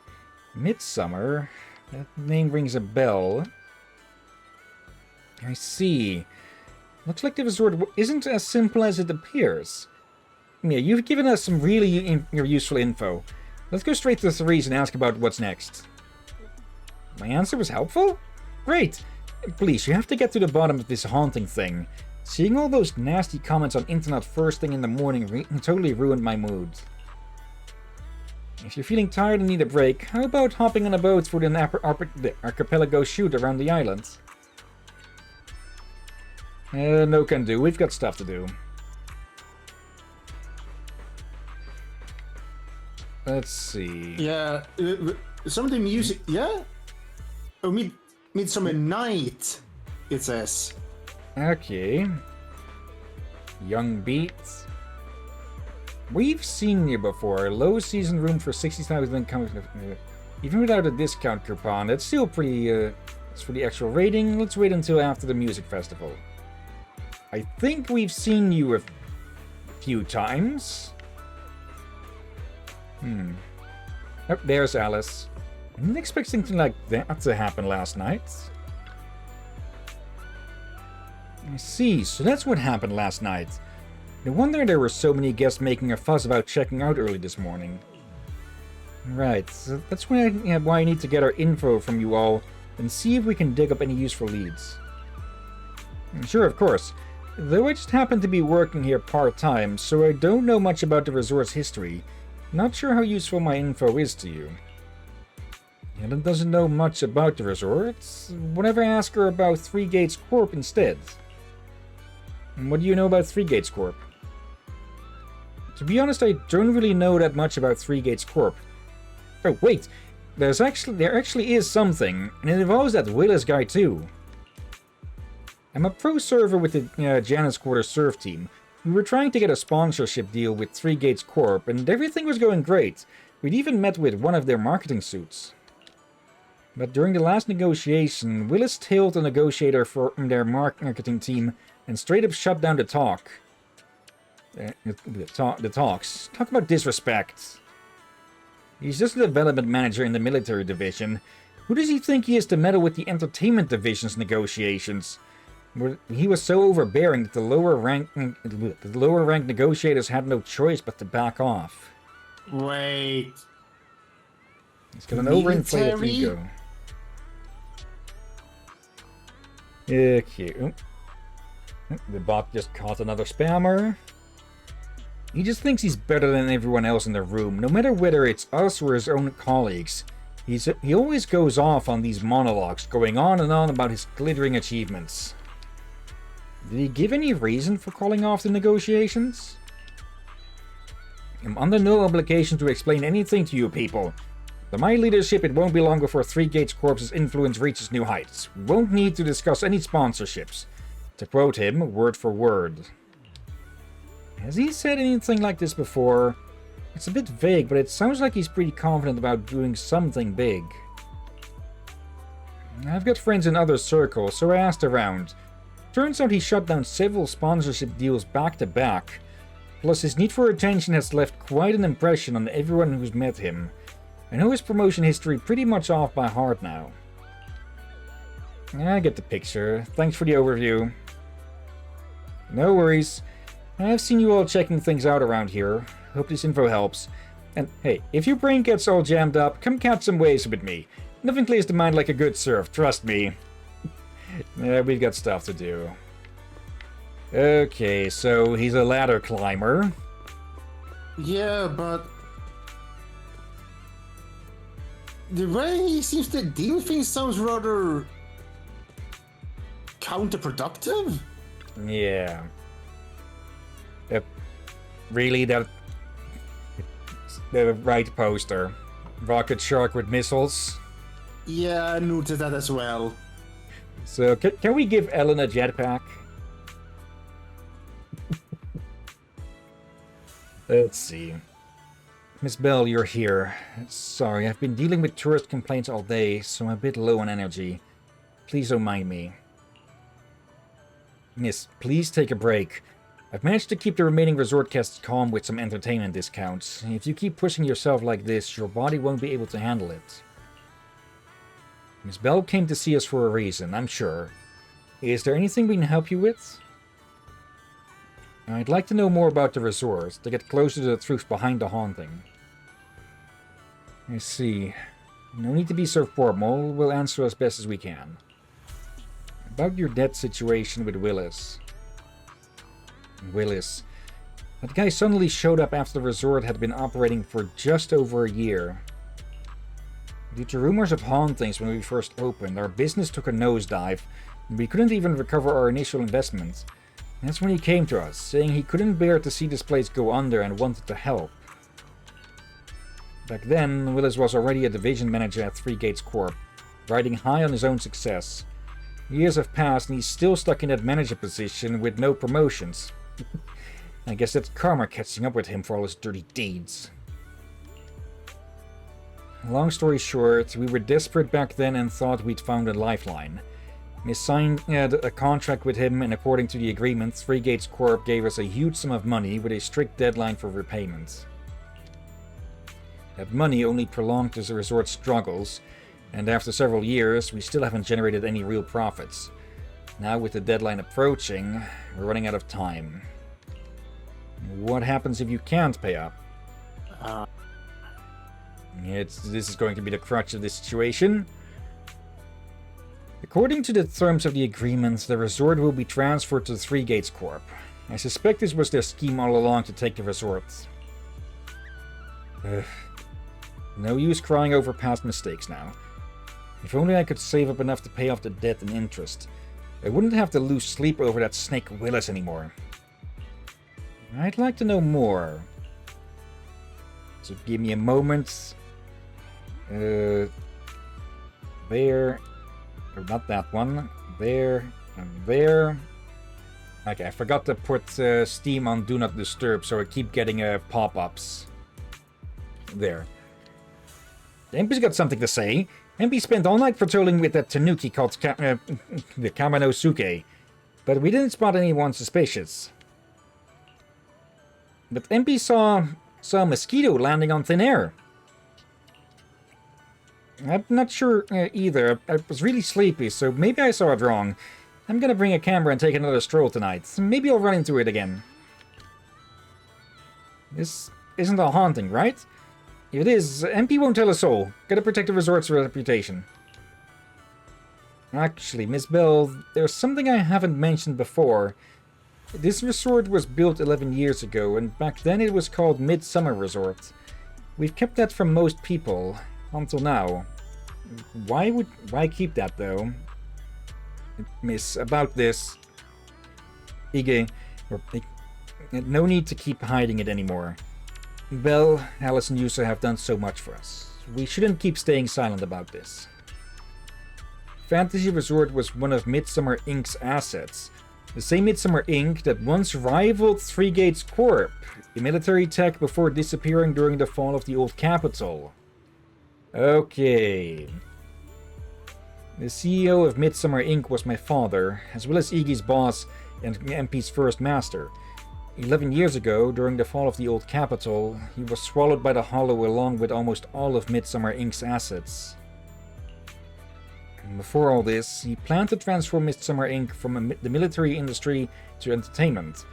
S1: Midsummer? That name rings a bell. I see. Looks like the resort isn't as simple as it appears. Yeah, you've given us some really useful info. Let's go straight to Therese and ask about what's next. My answer was helpful? Great! Please, you have to get to the bottom of this haunting thing. Seeing all those nasty comments on internet first thing in the morning totally ruined my mood. If you're feeling tired and need a break, how about hopping on a boat for the archipelago shoot around the island? No can do. We've got stuff to do. Let's see.
S2: Yeah, some of the music. Yeah. Oh, Midsummer Night. It says.
S1: Okay. Young Beats. We've seen you before. Low season room for 60,000 even without a discount coupon. That's still pretty. It's for the actual rating. Let's wait until after the music festival. I think we've seen you a few times. Oh, there's Alice. I didn't expect something like that to happen last night. I see, so that's what happened last night. No wonder there were so many guests making a fuss about checking out early this morning. Right, so that's why I need to get our info from you all and see if we can dig up any useful leads. Sure, of course. Though I just happen to be working here part-time, so I don't know much about the resort's history. Not sure how useful my info is to you. Helen doesn't know much about the resort. Whatever, ask her about Three Gates Corp instead. And what do you know about Three Gates Corp? To be honest, I don't really know that much about Three Gates Corp. Oh, wait. There actually is something, and it involves that Willis guy too. I'm a pro server with the Janus Quarter Surf team. We were trying to get a sponsorship deal with Three Gates Corp, and everything was going great. We'd even met with one of their marketing suits. But during the last negotiation, Willis tailed a negotiator from their marketing team and straight up shut down the talk. The talks. Talk about disrespect. He's just a development manager in the military division. Who does he think he is to meddle with the entertainment division's negotiations? He was so overbearing that the lower rank negotiators had no choice but to back off.
S2: Wait.
S1: He's got an overinflated ego. Okay. The bot just caught another spammer. He just thinks he's better than everyone else in the room, no matter whether it's us or his own colleagues. He always goes off on these monologues, going on and on about his glittering achievements. Did he give any reason for calling off the negotiations? I'm under no obligation to explain anything to you people. Under my leadership, it won't be long before Three Gates Corp's influence reaches new heights. We won't need to discuss any sponsorships. To quote him, word for word. Has he said anything like this before? It's a bit vague, but it sounds like he's pretty confident about doing something big. I've got friends in other circles, so I asked around. Turns out he shut down several sponsorship deals back to back. Plus, his need for attention has left quite an impression on everyone who's met him. I know his promotion history pretty much off by heart now. I get the picture. Thanks for the overview. No worries. I've seen you all checking things out around here. Hope this info helps. And hey, if your brain gets all jammed up, come catch some waves with me. Nothing clears the mind like a good surf, trust me. We've got stuff to do. Okay, so he's a ladder climber.
S2: Yeah, but the way he seems to deal with things sounds rather counterproductive.
S1: Yeah. Really, that the right poster. Rocket shark with missiles.
S2: Yeah, I noticed that as well.
S1: So, can we give Ellen a jetpack? Let's see. Miss Bell, you're here. Sorry, I've been dealing with tourist complaints all day, so I'm a bit low on energy. Please don't mind me. Miss, please take a break. I've managed to keep the remaining resort guests calm with some entertainment discounts. If you keep pushing yourself like this, your body won't be able to handle it. Miss Bell came to see us for a reason, I'm sure. Is there anything we can help you with? I'd like to know more about the resort, to get closer to the truth behind the haunting. I see. No need to be so formal, we'll answer as best as we can. About your debt situation with Willis. Willis. That guy suddenly showed up after the resort had been operating for just over a year. Due to rumors of hauntings when we first opened, our business took a nosedive, and we couldn't even recover our initial investment. That's when he came to us, saying he couldn't bear to see this place go under and wanted to help. Back then, Willis was already a division manager at Three Gates Corp, riding high on his own success. Years have passed and he's still stuck in that manager position with no promotions. I guess that's karma catching up with him for all his dirty deeds. Long story short, we were desperate back then and thought we'd found a lifeline. We signed a contract with him, and according to the agreement, Three Gates Corp gave us a huge sum of money with a strict deadline for repayment. That money only prolonged the resort's struggles, and after several years, we still haven't generated any real profits. Now with the deadline approaching, we're running out of time. What happens if you can't pay up? This is going to be the crutch of this situation. According to the terms of the agreement, the resort will be transferred to Three Gates Corp. I suspect this was their scheme all along to take the resort. No use crying over past mistakes now. If only I could save up enough to pay off the debt and interest. I wouldn't have to lose sleep over that snake Willis anymore. I'd like to know more. So give me a moment. There. Or not that one. There. And there. Okay, I forgot to put Steam on Do Not Disturb, so I keep getting pop-ups. There. Empy's got something to say. Empy spent all night patrolling with that tanuki called the Kamanosuke, but we didn't spot anyone suspicious. But Empy saw a mosquito landing on thin air. I'm not sure either. I was really sleepy, so maybe I saw it wrong. I'm gonna bring a camera and take another stroll tonight. Maybe I'll run into it again. This isn't a haunting, right? If it is, MP won't tell a soul. Gotta protect the resort's reputation. Actually, Miss Bell, there's something I haven't mentioned before. This resort was built 11 years ago, and back then it was called Midsummer Resort. We've kept that from most people, until now. Why keep that, though? Miss, about this... Ige... No need to keep hiding it anymore. Bell, Alice and Yusa have done so much for us. We shouldn't keep staying silent about this. Fantasy Resort was one of Midsummer Inc.'s assets. The same Midsummer Inc. that once rivaled Three Gates Corp, a military tech before disappearing during the fall of the old capital. Okay. The CEO of Midsummer Inc. was my father, as well as Iggy's boss and MP's first master. 11 years ago, during the fall of the old capital, he was swallowed by the Hollow along with almost all of Midsummer Inc.'s assets. And before all this, he planned to transform Midsummer Inc. from the military industry to entertainment.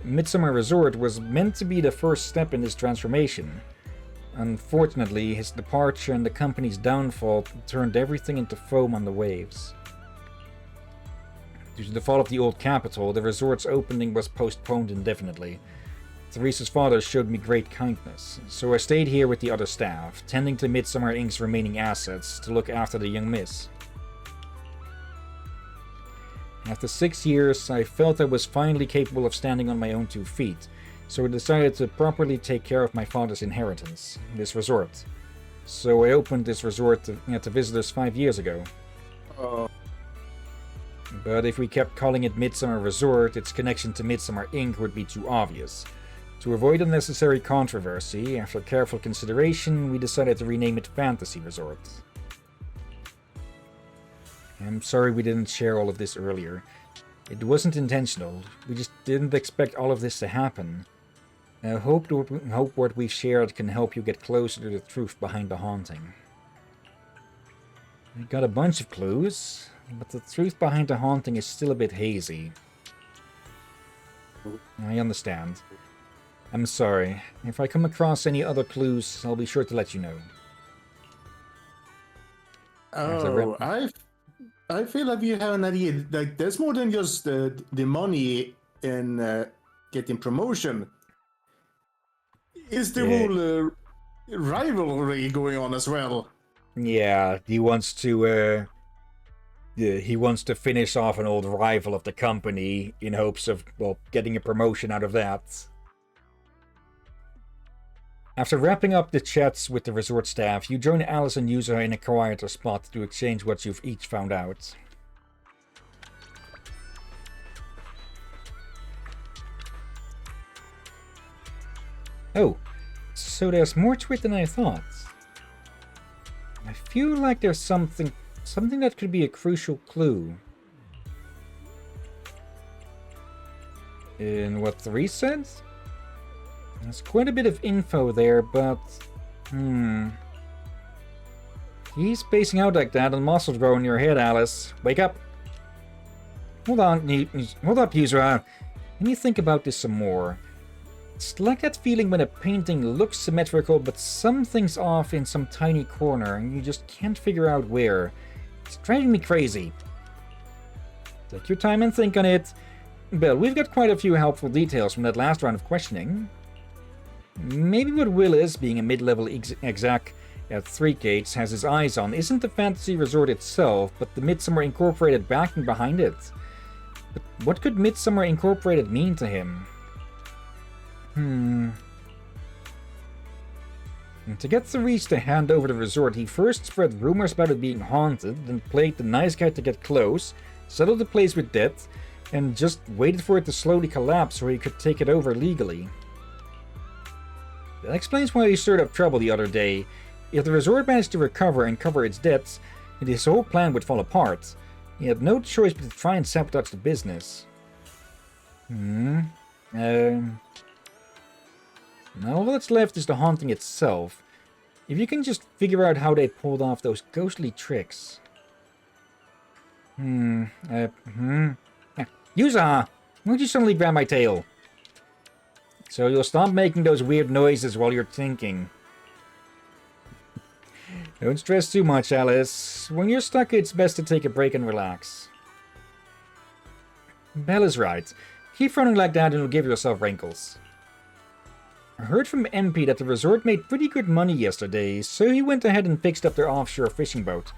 S1: Midsummer Resort was meant to be the first step in this transformation. Unfortunately, his departure and the company's downfall turned everything into foam on the waves. Due to the fall of the old capital, the resort's opening was postponed indefinitely. Theresa's father showed me great kindness, so I stayed here with the other staff, tending to Midsummer Inc.'s remaining assets to look after the young miss. After 6 years, I felt I was finally capable of standing on my own 2 feet, so I decided to properly take care of my father's inheritance, this resort. So I opened this resort to visitors 5 years ago. But if we kept calling it Midsummer Resort, its connection to Midsummer Inc. would be too obvious. To avoid unnecessary controversy, after careful consideration, we decided to rename it Fantasy Resort. I'm sorry we didn't share all of this earlier. It wasn't intentional, we just didn't expect all of this to happen. I hope what we've shared can help you get closer to the truth behind the haunting. We got a bunch of clues, but the truth behind the haunting is still a bit hazy. I understand. I'm sorry. If I come across any other clues, I'll be sure to let you know.
S2: Oh, I feel like you have an idea. Like, there's more than just the money in getting promotion. Is the whole rivalry going on as well?
S1: Yeah, he wants to finish off an old rival of the company in hopes of, well, getting a promotion out of that. After wrapping up the chats with the resort staff, you join Alice and Yuza in a quieter spot to exchange what you've each found out. Oh, so there's more to it than I thought. I feel like there's something that could be a crucial clue. In what Therese said? There's quite a bit of info there, but... He's spacing out like that and muscles grow in your head, Alice. Wake up! Hold up, Yuzra. Let me think about this some more. It's like that feeling when a painting looks symmetrical, but something's off in some tiny corner, and you just can't figure out where. It's driving me crazy. Take your time and think on it. But we've got quite a few helpful details from that last round of questioning. Maybe what Willis, being a mid-level exec at Three Gates, has his eyes on isn't the fantasy resort itself, but the Midsummer Incorporated backing behind it. But what could Midsummer Incorporated mean to him? And to get Therese to hand over the resort, he first spread rumors about it being haunted, then played the nice guy to get close, settled the place with debt, and just waited for it to slowly collapse so he could take it over legally. That explains why he stirred up trouble the other day. If the resort managed to recover and cover its debts, his whole plan would fall apart. He had no choice but to try and sabotage the business. Now all that's left is the haunting itself. If you can just figure out how they pulled off those ghostly tricks. Yuza! Why'd you suddenly grab my tail? So you'll stop making those weird noises while you're thinking. Don't stress too much, Alice. When you're stuck, it's best to take a break and relax. Bella's right. Keep running like that and you'll give yourself wrinkles. I heard from MP that the resort made pretty good money yesterday, so he went ahead and fixed up their offshore fishing boat.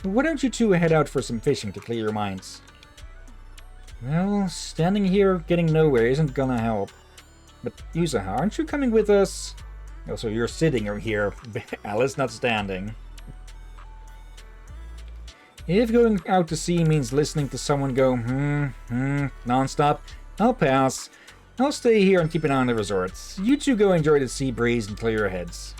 S1: Why don't you two head out for some fishing to clear your minds? Well, standing here getting nowhere isn't gonna help. But Yuza, aren't you coming with us? Also, you're sitting here, Alice, not standing. If going out to sea means listening to someone go non-stop, I'll pass. I'll stay here and keep an eye on the resorts. You two go enjoy the sea breeze and clear your heads.